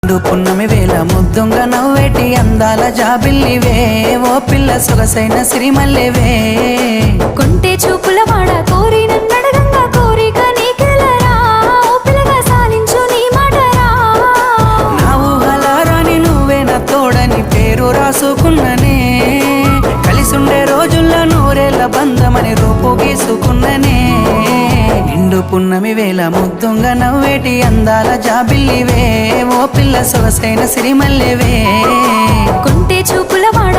పున్నమి వేళ ముద్దుంగ నవ్వేటి అందాల జాబిల్లివే ఓ పిల్ల సొగసైన సిరిమల్లెవే కొంటే చూపుల వాడ కోరి నన్నడగంగా కోరిక నీకెలరా ఓ పిల్లగా సాలించు నీ మాటరా నా ఊహలారాని నువ్వే నా తోడని పేరు రాసుకున్ననే కలిసుండే రోజుల్లో నూరేళ్ల బంధమని రూపు గీసుకున్ననే నిండు పున్నమి వేళ ముద్దుంగ నవ్వేటి అందాల జాబిల్లివే ఓ పిల్ల సొగసైన సిరిమల్లెవే కొంటే చూపుల వాడ